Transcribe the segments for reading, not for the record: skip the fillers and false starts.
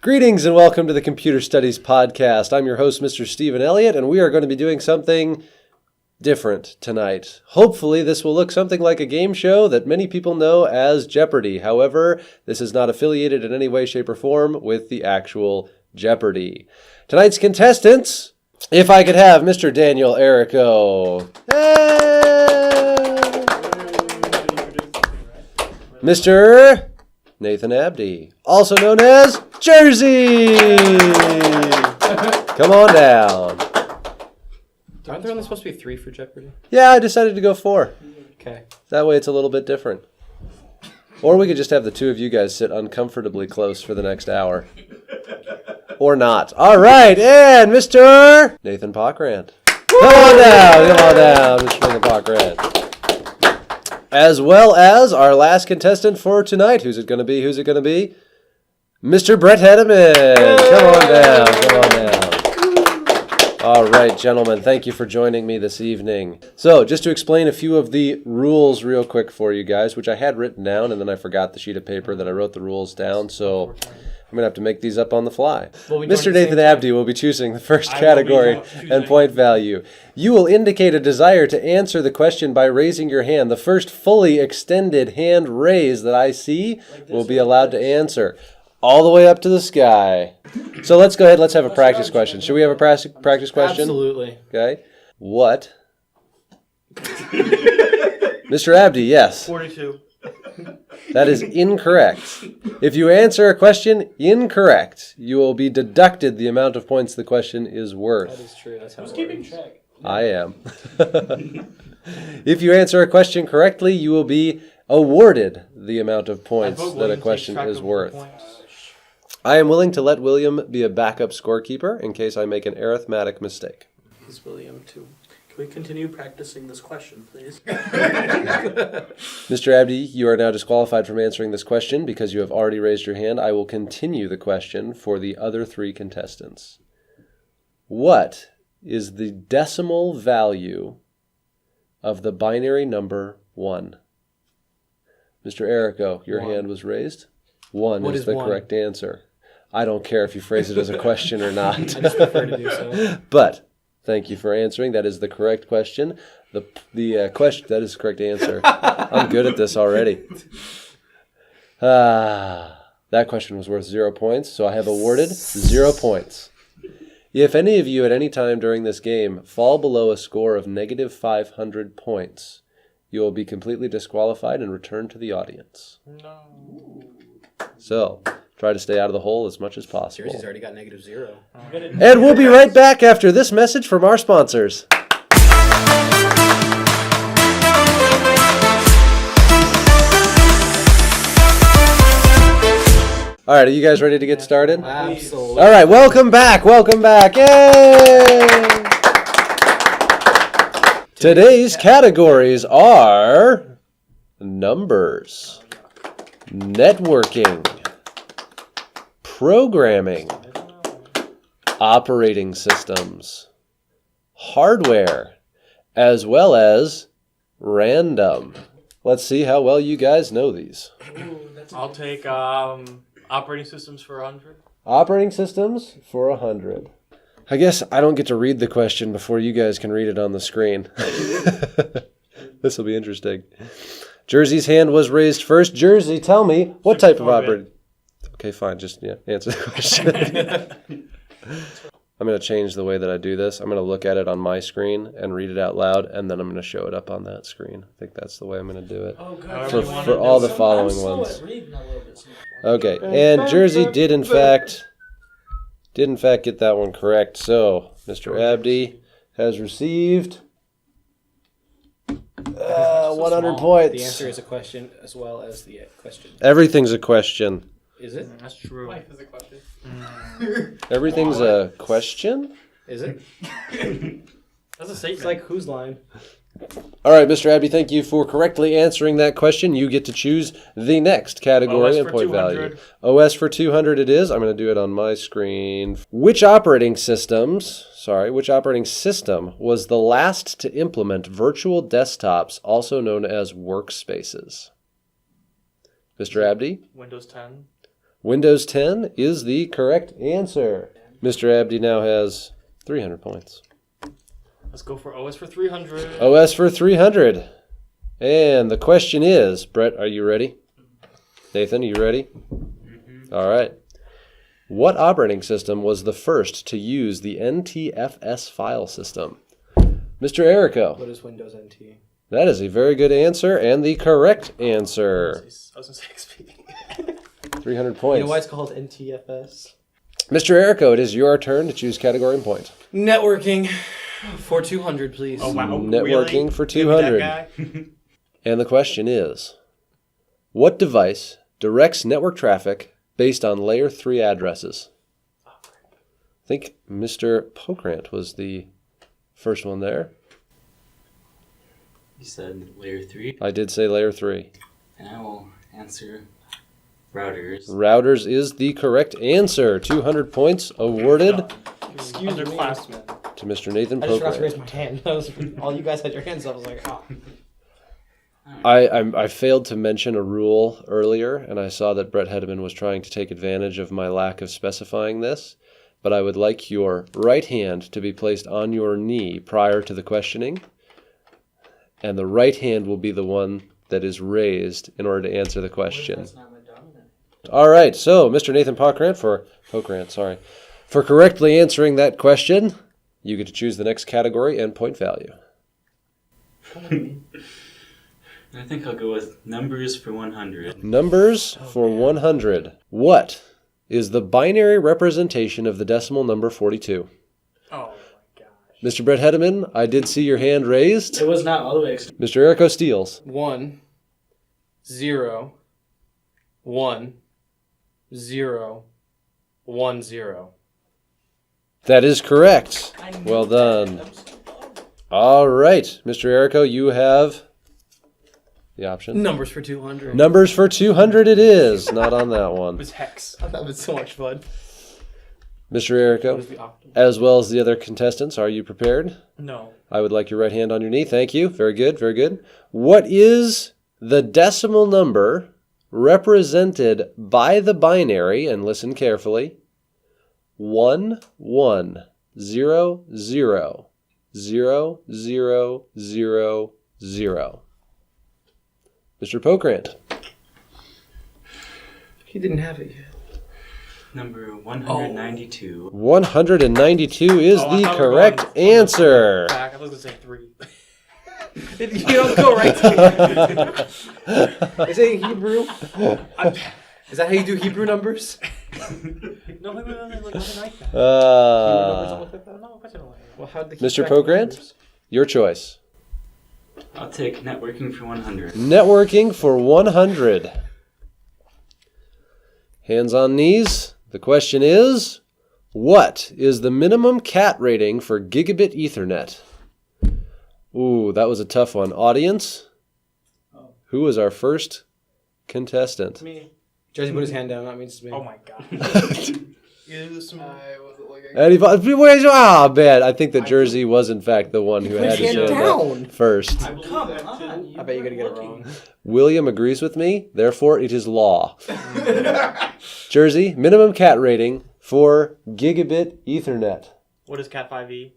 Greetings and welcome to the Computer Studies Podcast. I'm your host, Mr. Stephen Elliott, and we are going to be doing something different tonight. Hopefully, this will look something like a game show that many people know as Jeopardy. However, this is not affiliated in any way, shape, or form with the actual Jeopardy. Tonight's contestants, if I could have Mr. Daniel Errico. Hey! Mr. Nathan Abdy, also known as Jersey. Come on down. Aren't there only supposed to be 3 for Jeopardy? Yeah, I decided to go 4. Okay. That way it's a little bit different. Or we could just have the two of you guys sit uncomfortably close for the next hour. Or not. All right, and Mr. Nathan Pokrandt. Come on down, Mr. Nathan Pokrandt. As well as our last contestant for tonight. Who's it going to be? Mr. Brett Hedeman. Come on down. All right, gentlemen, thank you for joining me this evening. So, just to explain a few of the rules real quick for you guys, which I had written down, and then I forgot the sheet of paper that I wrote the rules down, so I'm going to have to make these up on the fly. Mr. Nathan Abdy will be choosing the first category and point value. You will indicate a desire to answer the question by raising your hand. The first fully extended hand raise that I see will be allowed to answer. All the way up to the sky. So let's go ahead. Let's have a practice question. Should we have a practice question? Absolutely. Okay. What? Mr. Abdy, yes. 42. That is incorrect. If you answer a question incorrect, you will be deducted the amount of points the question is worth. That is true. That's how Who's it keeping works. track? I am. If you answer a question correctly, you will be awarded the amount of points that a question is worth. I am willing to let William be a backup scorekeeper in case I make an arithmetic mistake. He's William, too. Can we continue practicing this question, please? Mr. Abdy, you are now disqualified from answering this question because you have already raised your hand. I will continue the question for the other 3 contestants. What is the decimal value of the binary number 1? Mr. Errico, your hand was raised. 1 is the correct answer. I don't care if you phrase it as a question or not. I just prefer to do so. But thank you for answering. That is the correct question. The question, that is the correct answer. I'm good at this already. That question was worth 0 points, so I have awarded 0 points. If any of you at any time during this game fall below a score of negative 500 points, you will be completely disqualified and returned to the audience. No. So, try to stay out of the hole as much as possible. Jersey's already got -0. And we'll be right back after this message from our sponsors. All right, are you guys ready to get started? Absolutely. All right, welcome back. Yay! Today's categories are numbers, networking, programming, operating systems, hardware, as well as random. Let's see how well you guys know these. I'll take operating systems for 100. Operating systems for 100. I guess I don't get to read the question before you guys can read it on the screen. This will be interesting. Jersey's hand was raised first. Jersey, tell me, what type of operating... Okay, fine. Just answer the question. I'm going to change the way that I do this. I'm going to look at it on my screen and read it out loud, and then I'm going to show it up on that screen. I think that's the way I'm going to do it. Oh, good. For all the following ones. Okay, and Jersey did in fact get that one correct. So, Mr. Abdy has received 100 points. The answer is a question as well as the question. Everything's a question. Is it? That's true. Life is a question. Everything's a question? Is it? That's a statement. It's like whose line? All right, Mr. Abdy, thank you for correctly answering that question. You get to choose the next category and point value. OS for 200 it is. I'm going to do it on my screen. Which operating system was the last to implement virtual desktops, also known as workspaces? Mr. Abdy? Windows 10. Windows 10 is the correct answer. Mr. Abdy now has 300 points. Let's go for OS for 300. OS for 300. And the question is, Brett, are you ready? Nathan, are you ready? All right. What operating system was the first to use the NTFS file system? Mr. Errico. What is Windows NT? That is a very good answer and the correct answer. I was going to say XP. 300 points. You know why it's called NTFS? Mr. Errico, it is your turn to choose category and point. Networking for 200, please. Oh, wow. Networking Really? for Give me 200. that guy? And the question is, what device directs network traffic based on layer 3 addresses? I think Mr. Pokrandt was the first one there. You said layer 3, I did say layer 3. and I will answer routers. Routers is the correct answer. 200 points awarded Excuse me. Underclassmen. to Mr. Nathan I just forgot to raise Pokrandt. my hand. All you guys had your hands up. I was like, oh. I failed to mention a rule earlier, and I saw that Brett Hedeman was trying to take advantage of my lack of specifying this, but I would like your right hand to be placed on your knee prior to the questioning, and the right hand will be the one that is raised in order to answer the question. That's not my dominant. All right, so Mr. Nathan Pokrandt for correctly answering that question, you get to choose the next category and point value. I think I'll go with numbers for 100. Numbers for 100. What is the binary representation of the decimal number 42? Oh, my gosh. Mr. Brett Hedeman, I did see your hand raised. It was not all the way. Mr. Errico Steele. 1, 0, 1, 0, 1, 0. That is correct. Well done. All right, Mr. Errico, you have the option. Numbers for 200. Numbers for 200 it is. Not on that It one. was Hex. That was so much fun. Mr. What is Errico, the option? as well as the other contestants, are you prepared? No. I would like your right hand on your knee. Thank you. Very good, very good. What is the decimal number represented by the binary, and listen carefully, 1, 1, 0, 0, 0, 0, 0, 0? Mr. Pokrandt. He didn't have it yet. Number 192. 192 is Oh, I the thought we were correct going answer. Back. I was going to say 3. You don't go right to it. Is it in Hebrew? Is that how you do Hebrew numbers? No, wait, nothing like that. Hebrew numbers don't look like that? No, I don't like that. Well, how'd they keep Mr. track of Pokrandt? numbers? Your choice. I'll take networking for 100. Networking for 100. Hands on knees. The question is, what is the minimum cat rating for gigabit Ethernet? Ooh, that was a tough one. Audience, who was our first contestant? Me. Jersey put his hand down. That means it's me. Oh, my God. Bad. I think that Jersey was, in fact, the one who had his hand hand up down. first. Come on. I bet you're going to get it wrong. William agrees with me, therefore it is law. Jersey, minimum cat rating for gigabit Ethernet. What is Cat 5e?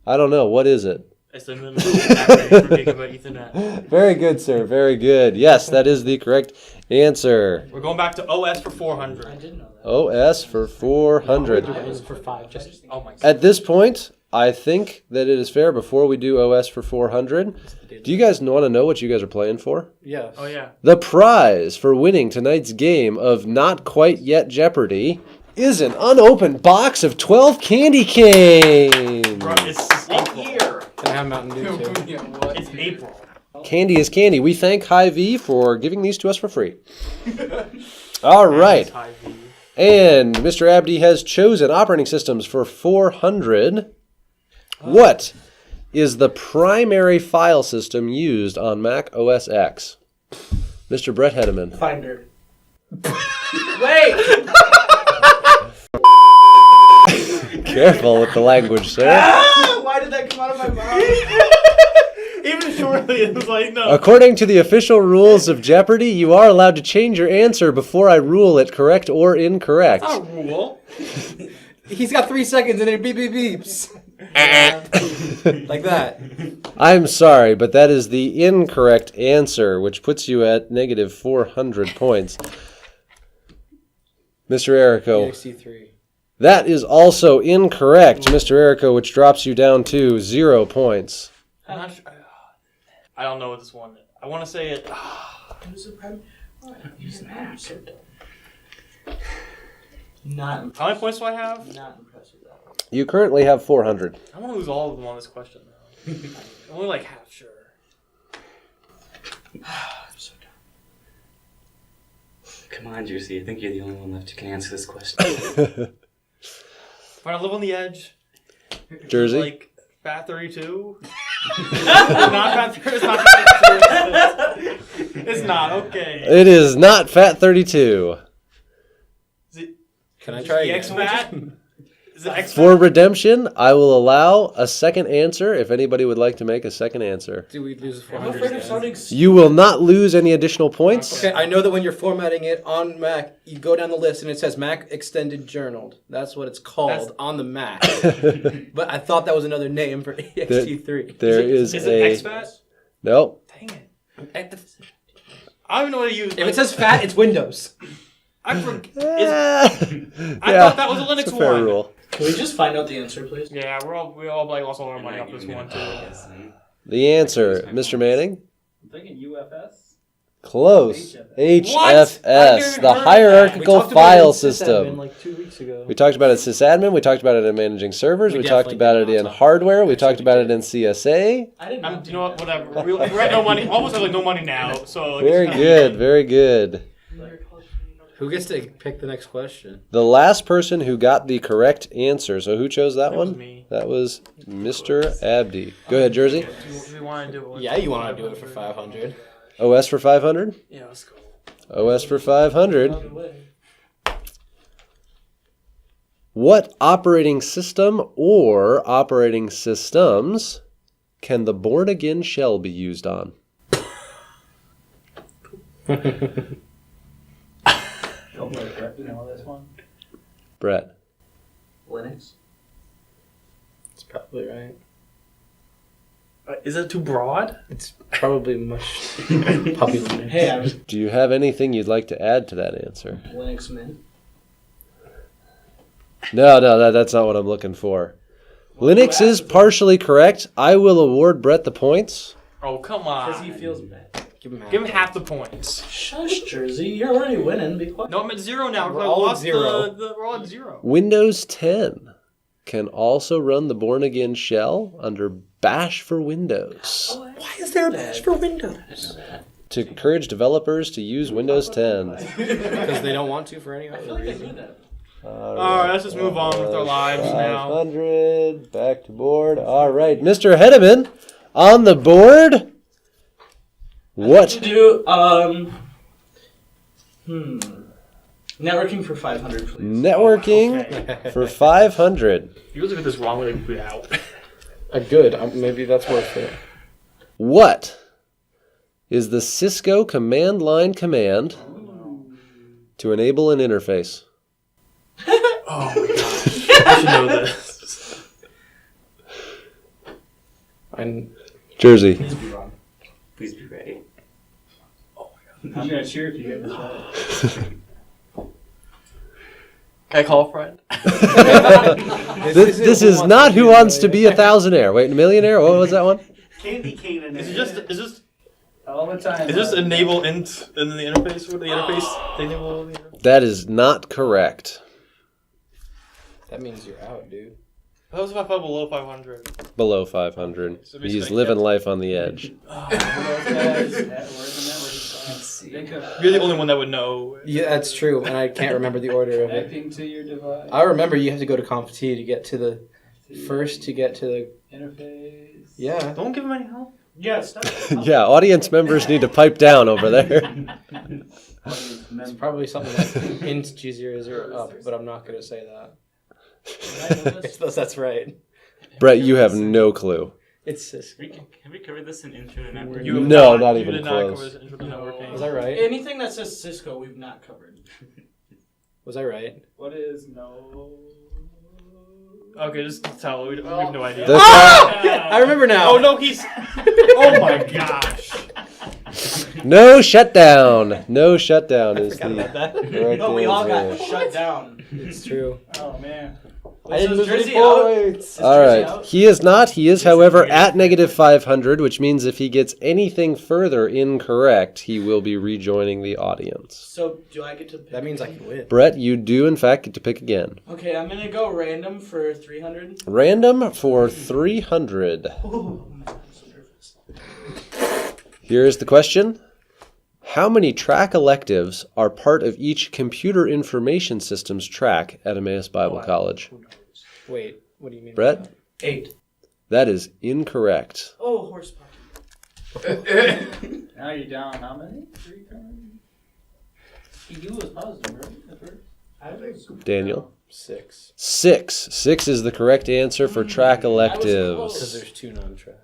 I don't know. What is it? It's the minimum cat rating for gigabit Ethernet. Very good, sir. Very good. Yes, that is the correct answer. We're going back to OS for 400. I didn't know that. OS for 400. It was for 5. Just Oh, my God. At this point, I think that it is fair, before we do OS for 400, do you guys want to know what you guys are playing for? yeah. Oh, yeah. The prize for winning tonight's game of Not Quite Yet Jeopardy is an unopened box of 12 candy canes. Bro, it's April. And I have Mountain Dew too. It's April. Candy is candy. We thank Hy-Vee for giving these to us for free. All right. It's high V. And Mr. Abdy has chosen operating systems for 400. What is the primary file system used on Mac OS X? Mr. Brett Hedeman. Finder. Wait! Careful with the language, sir. Why did that come out of my mouth? Even shortly, it was like, no. According to the official rules of Jeopardy, you are allowed to change your answer before I rule it correct or incorrect. That's not a rule. He's got 3 seconds and it beep beep beeps. Like that. I'm sorry, but that is the incorrect answer, which puts you at negative 400 points. Mr. Errico. EXT3. That is also incorrect, Mr. Errico, which drops you down to 0 points. I'm not sure. I don't know what this one is. I want to say it. Not How many points do I have? not impressed with that one. You currently have 400. I want to lose all of them on this question, though. I'm only like half sure. I'm so dumb. Come on, Juicy. I think you're the only one left who can answer this question. If I live on the edge. Jersey? Like Fat 32? Not Fat 32. It's not Fat 32. It's not, okay. It is not Fat 32. Is it Can I try the again? X-Fat? Is it X-Fat? For redemption, I will allow a second answer if anybody would like to make a second answer. Do we lose I'm 400 afraid of again? sounding You will not lose any additional points. Okay, I know that when you're formatting it on Mac, you go down the list and it says Mac Extended Journaled. That's what it's called on the Mac. But I thought that was another name for EXT3. There is Is a... it X-Fat? Nope. Dang it. I don't even know what to use. If it says fat, it's Windows. I forget. I thought that was a Linux fair one. rule. Can we just find out the answer, please? Yeah, we all like lost all our money off this one too. The answer, Mr. Manning? I'm thinking UFS. Close. HFS, What? I never the heard hierarchical that. file We talked about it in system. sysadmin like 2 weeks ago. We talked about it in sysadmin, we talked about it in managing servers, We we talked definitely about did it not in talk hardware, about we it. talked about it in CSA. I didn't know. You know what? Whatever. We're at no money. Almost have like no money now. So Very good, very good. Who gets to pick the next question? The last person who got the correct answer, so who chose that That was one? me. That was Mr. Abdy. Go ahead, Jersey. Do we want to do it? Yeah, you want to do it for 500. OS for 500? Yeah, let's go. OS for 500. What operating system or operating systems can the born again shell be used on? Don't let Brett know this one. Brett. Linux. It's probably right. Is it too broad? It's probably much popular. Hey, I'm Do you have anything you'd like to add to that answer? Linux Mint. No, that's not what I'm looking for. Linux is partially correct. I will award Brett the points. Oh, come Because he on. feels bad. Give Give him half the points. Shush, Jersey. You're already winning. Be quiet. No, I'm at 0 now. We're I all at lost 0. We're all at 0. Windows 10 can also run the born again shell under Bash for Windows Why is there a bash for Windows? to encourage developers to use Windows 10. Because they don't want to for any other I reason. knew that. Alright, let's just move on with our lives now. 500, back to board. All right, Mr. Hedeman on the board. What? To do networking for 500, please. Networking Okay. for 500. If you guys get this wrong, we're going to be out. Good. Maybe that's worth it. What is the Cisco command line command to enable an interface? Oh my gosh. I should know this. Jersey. Please be wrong. Please be ready. I'm gonna cheer if you get this right. Can I call a friend? This is not Who Wants to Be a Thousandaire. Wait, a millionaire? What was that one? Candy cane in Is it just all the time. is this enable int in the interface for the interface? Enable the interface? That is not correct. That means you're out, dude. That was if I fell below 500. Below 500. So basically He's I living kept- life on the edge. You're the only one that would know. Yeah, that's true, and I can't remember the order of it. Connecting to your device. I remember you have to go to Conf T to get to the first to get to the Interface. yeah. Don't give him any help. Yeah, stop. Yeah, audience members need to pipe down over there. It's probably something like int G00 up, but I'm not gonna say that. That's right. Brett, you have no clue. It's Cisco. Have we covered this in intro to networking? You have No, not you even did close. not cover this intro to networking. Was I right? Anything that says Cisco, we've not covered. Was I right? What is no? Okay, just tell. We have no idea. That's I remember now. Oh no, he's. Oh my gosh. No shutdown. No shutdown is Forgot about the that. correct No, we all got answer. shut down. It's true. Oh man. I didn't lose Jersey any out? points. All Jersey right. out? He is not. He is, however, at negative 500, which means if he gets anything further incorrect, he will be rejoining the audience. So, do I get to pick? That means I can win. Brett, you do, in fact, get to pick again. Okay, I'm going to go random for 300. Random for 300. Oh, man, I'm so nervous. Here's the question. How many track electives are part of each computer information systems track at Emmaus Bible College? Wait, what do you mean? Brett? 8. That is incorrect. Oh, horsepower. Now you're down how many? 3 times? You was positive, right? At first? I was. Daniel? 6. 6. 6 is the correct answer for track Because electives. there's 2 non-tracks.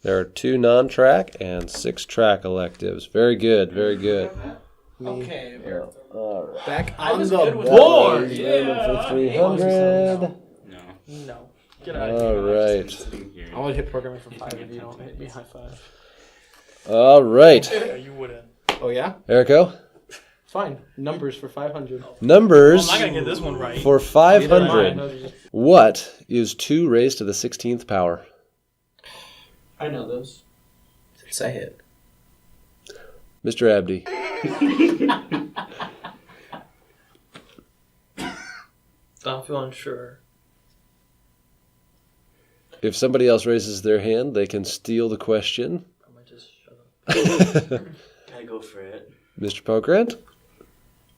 There are 2 non-track and 6 track electives. Very good, very good. Okay. All right. Back I on was the good with board. Random for 300. No. No. Get out of All here. right. I would hit programming for 5 if you don't hit me high 5. All right. Yeah, you wouldn't. Oh yeah? Errico? Fine. Numbers for 500. Numbers I'm not gonna get this one right. for Neither 500. am I. What is 2 raised to the 16th power? I know those. Say it. Mr. Abdy. I'm feeling unsure. If somebody else raises their hand, they can steal the question. I might just shut up. Gotta go for it. Mr. Pokrandt?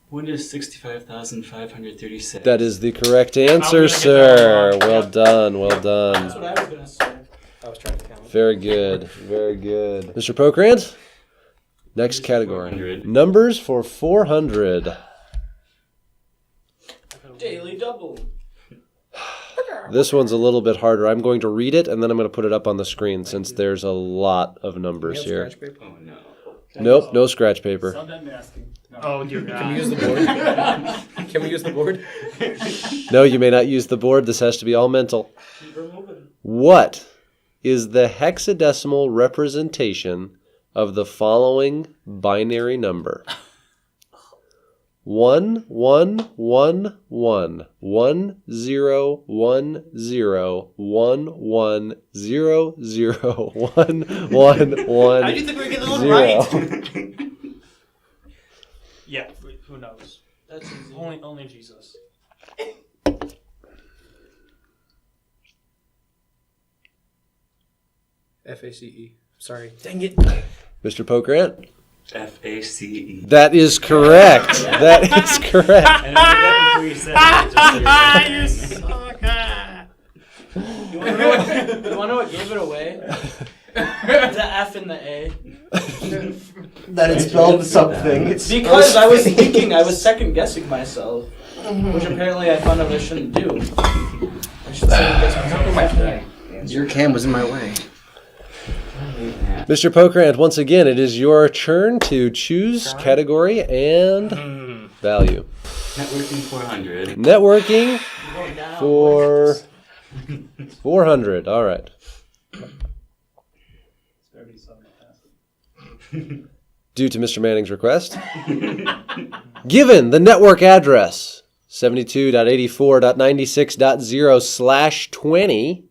What is 65,536? That is the correct answer, get that sir. one. Well Yep. done, well That's done. what I was going to say. I was trying to count. Very good, very good. Mr. Pokrandt? Next category. 400. Numbers for 400. Daily double. This one's a little bit harder. I'm going to read it, and then I'm going to put it up on the screen since there's a lot of numbers here. Oh no. Nope, no scratch paper. Stop that masking. No. Oh dear God. Can we use the board? Can we use the board? No, you may not use the board. This has to be all mental. Keep her moving. What is the hexadecimal representation of the following binary number? 1 1 1 1 1 0 1 0 1 1 0 0 1 1 1. How do you think we're getting this one 0. right? Yeah, who knows? That's easy. Only Jesus. FACE. Sorry. Dang it. Mr. Pokrandt? FACE. That is correct. That is correct. And I knew that before you said it. You Just so you're suck. You want to know what gave it away? The F and the A. That it spelled something. Because I was thinking, I was second guessing myself, which apparently I found out I shouldn't do. I should second guess myself after that. Your cam was in my way. Mr. Pokrandt, once again, it is your turn to choose category and value. Networking 400. Networking Going down. for 400. All right. Due to Mr. Manning's request, given the network address 72.84.96.0/20,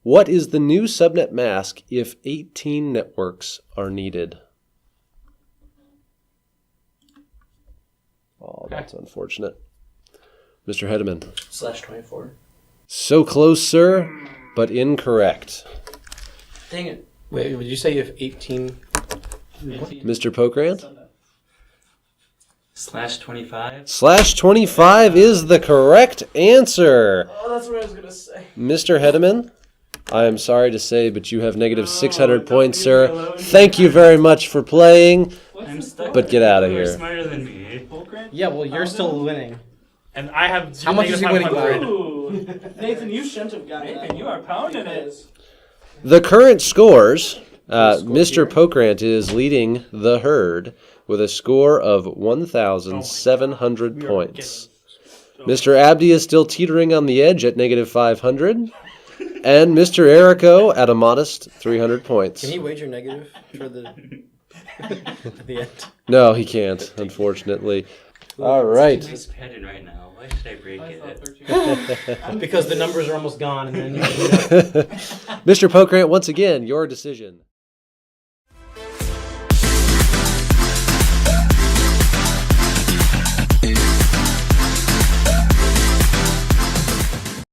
what is the new subnet mask if 18 networks are needed? Oh, that's unfortunate. Mr. Hedeman. /24. So close, sir, but incorrect. Dang it. Wait, would you say you have 18? Mr. Pokrandt? /25. /25 is the correct answer. Oh, that's what I was going to say. Mr. Hedeman, I am sorry to say, but you have negative 600 points, sir. Thank you very much for playing, I'm stuck. but get out of You're here. smarter than me. Yeah, well, you're still winning. And I have How much is he winning by? -500. Ooh. Nathan, you shouldn't have gotten that. Nathan, you are pounding it. Because The current scores, Mr. Pokrandt is leading the herd with a score of 1,700 points. Mr. Abdy is still teetering on the edge at negative 500. And Mr. Errico at a modest 300 points. Can he wager negative for the at the end? No, he can't, unfortunately. All right. It's a nice pattern right now. Why should I break it? Because the numbers are almost gone, and then Mr. Pokrandt, once again, your decision.